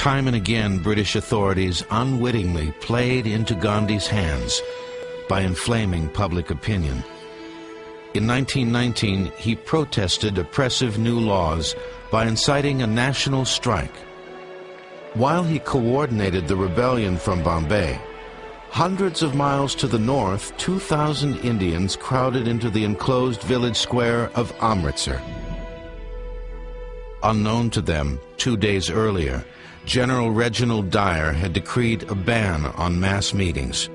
Time and again, British authorities unwittingly played into Gandhi's hands by inflaming public opinion. In 1919, he protested oppressive new laws by inciting a national strike. While he coordinated the rebellion from Bombay, hundreds of miles to the north, 2,000 Indians crowded into the enclosed village square of Amritsar. Unknown to them, 2 days earlier, General Reginald Dyer had decreed a ban on mass meetings.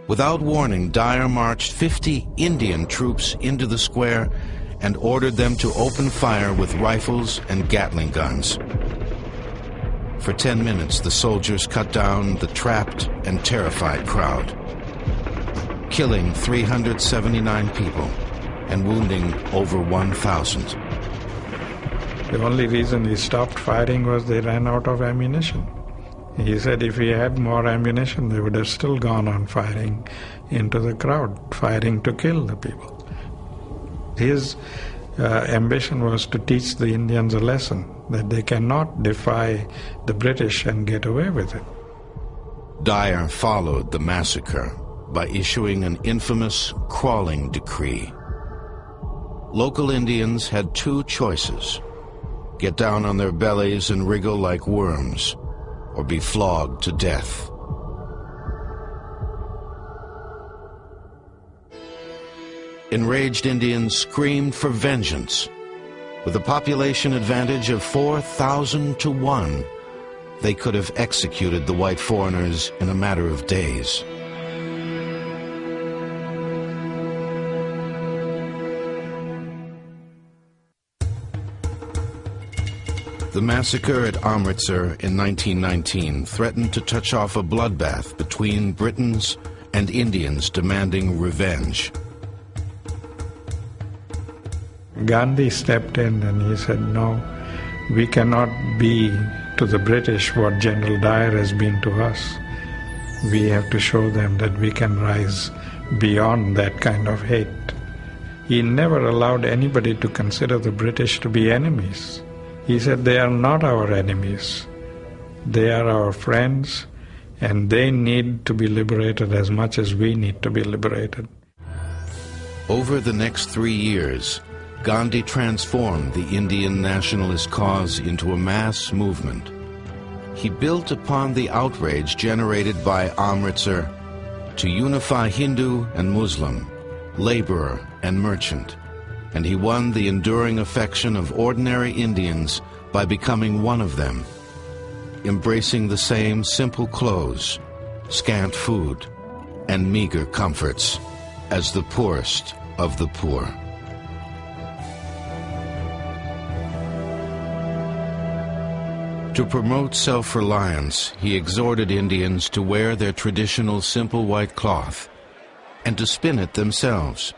Without warning, Dyer marched 50 Indian troops into the square and ordered them to open fire with rifles and Gatling guns. For 10 minutes, the soldiers cut down the trapped and terrified crowd, killing 379 people and wounding over 1,000. The only reason he stopped firing was they ran out of ammunition. He said if he had more ammunition, they would have still gone on firing into the crowd, firing to kill the people. His ambition was to teach the Indians a lesson, that they cannot defy the British and get away with it. Dyer followed the massacre by issuing an infamous crawling decree. Local Indians had two choices: get down on their bellies and wriggle like worms, or be flogged to death. Enraged Indians screamed for vengeance. With a population advantage of 4,000 to 1, they could have executed the white foreigners in a matter of days. The massacre at Amritsar in 1919 threatened to touch off a bloodbath between Britons and Indians demanding revenge. Gandhi stepped in and he said, no, we cannot be to the British what General Dyer has been to us. We have to show them that we can rise beyond that kind of hate. He never allowed anybody to consider the British to be enemies. He said they are not our enemies. They are our friends, and they need to be liberated as much as we need to be liberated. Over the next 3 years, Gandhi transformed the Indian nationalist cause into a mass movement. He built upon the outrage generated by Amritsar to unify Hindu and Muslim, laborer and merchant, and he won the enduring affection of ordinary Indians by becoming one of them, embracing the same simple clothes, scant food, and meager comforts as the poorest of the poor. To promote self-reliance, he exhorted Indians to wear their traditional simple white cloth and to spin it themselves.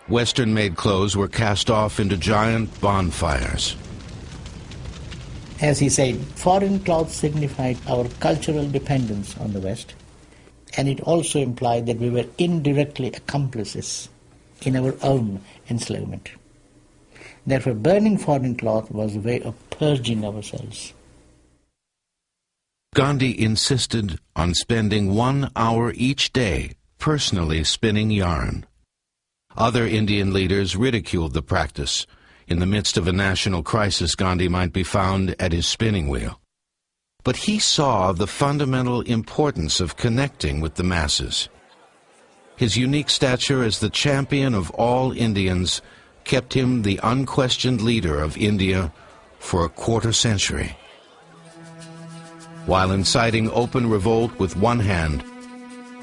Western-made clothes were cast off into giant bonfires. As he said, foreign clothes signified our cultural dependence on the West, and it also implied that we were indirectly accomplices in our own enslavement. Therefore, burning foreign cloth was a way of purging ourselves. Gandhi insisted on spending 1 hour each day personally spinning yarn. Other Indian leaders ridiculed the practice. In the midst of a national crisis, Gandhi might be found at his spinning wheel. But he saw the fundamental importance of connecting with the masses. His unique stature as the champion of all Indians kept him the unquestioned leader of India for a quarter century. While inciting open revolt with one hand,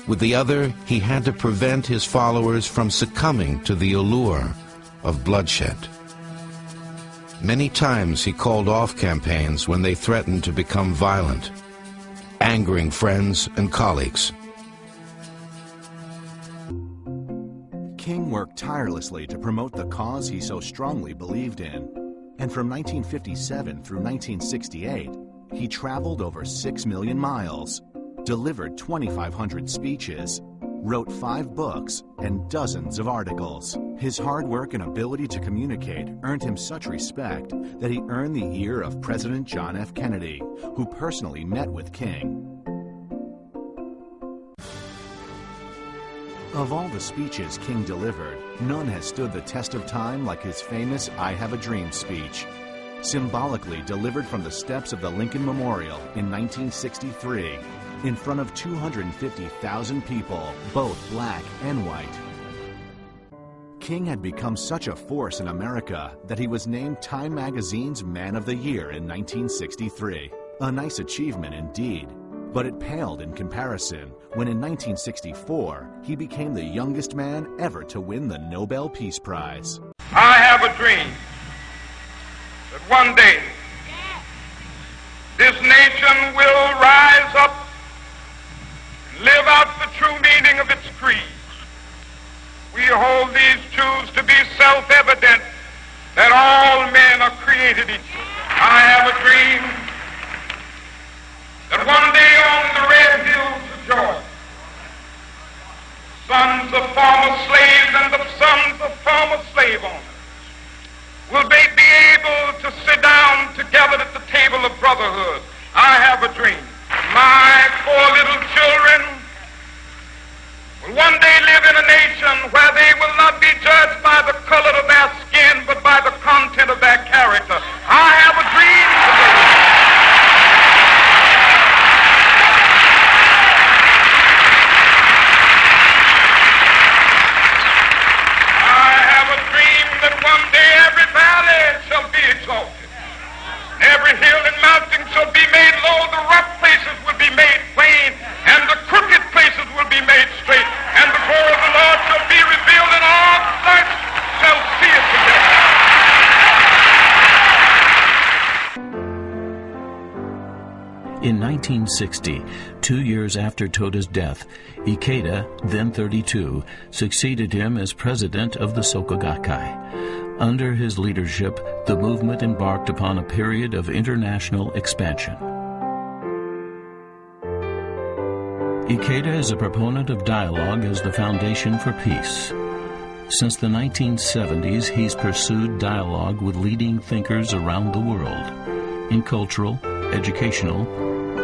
with the other, he had to prevent his followers from succumbing to the allure of bloodshed. Many times he called off campaigns when they threatened to become violent, angering friends and colleagues. King worked tirelessly to promote the cause he so strongly believed in. And from 1957 through 1968, he traveled over 6 million miles, delivered 2,500 speeches, wrote 5 books, and dozens of articles. His hard work and ability to communicate earned him such respect that he earned the ear of President John F. Kennedy, who personally met with King. Of all the speeches King delivered, none has stood the test of time like his famous I Have a Dream speech. Symbolically delivered from the steps of the Lincoln Memorial in 1963, in front of 250,000 people, both black and white. King had become such a force in America that he was named Time Magazine's Man of the Year in 1963. A nice achievement indeed, but it paled in comparison when in 1964 he became the youngest man ever to win the Nobel Peace Prize. I have a dream that one day this nation will rise up and live out the true meaning of its creed. We hold these truths to be self-evident, that all men are created equal. I have a dream that one day on the red hills of Georgia, sons of former slaves and the sons of former slave owners will be able to sit down together at the table of brotherhood. I have a dream. My 4 little children will one day live in a nation where they will not be judged by the color of their skin, but by the content of their character. I have a dream today. I have a dream that one day every valley shall be exalted. Every hill and mountain shall be made low, the rough places will be made plain, and the crooked places will be made straight, and the glory of the Lord shall be revealed, and all flesh shall see it together. In 1960, 2 years after Toda's death, Ikeda, then 32, succeeded him as president of the Soka Gakkai. Under his leadership, the movement embarked upon a period of international expansion. Ikeda is a proponent of dialogue as the foundation for peace. Since the 1970s, he's pursued dialogue with leading thinkers around the world in cultural, educational,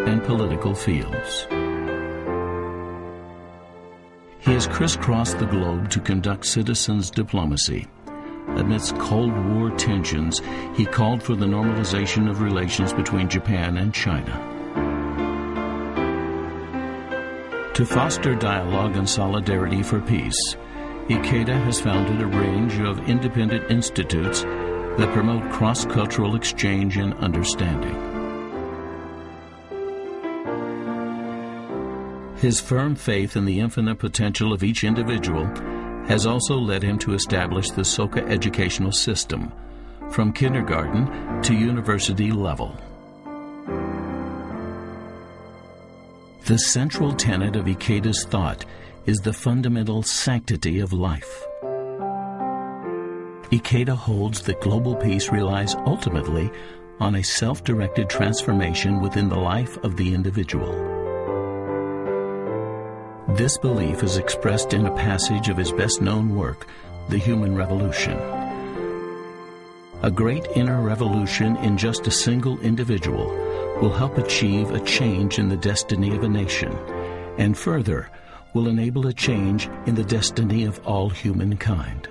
and political fields. He has crisscrossed the globe to conduct citizens' diplomacy. Amidst Cold War tensions, he called for the normalization of relations between Japan and China. To foster dialogue and solidarity for peace, Ikeda has founded a range of independent institutes that promote cross-cultural exchange and understanding. His firm faith in the infinite potential of each individual has also led him to establish the Soka educational system, from kindergarten to university level. The central tenet of Ikeda's thought is the fundamental sanctity of life. Ikeda holds that global peace relies ultimately on a self-directed transformation within the life of the individual. This belief is expressed in a passage of his best-known work, The Human Revolution. A great inner revolution in just a single individual will help achieve a change in the destiny of a nation, and further, will enable a change in the destiny of all humankind.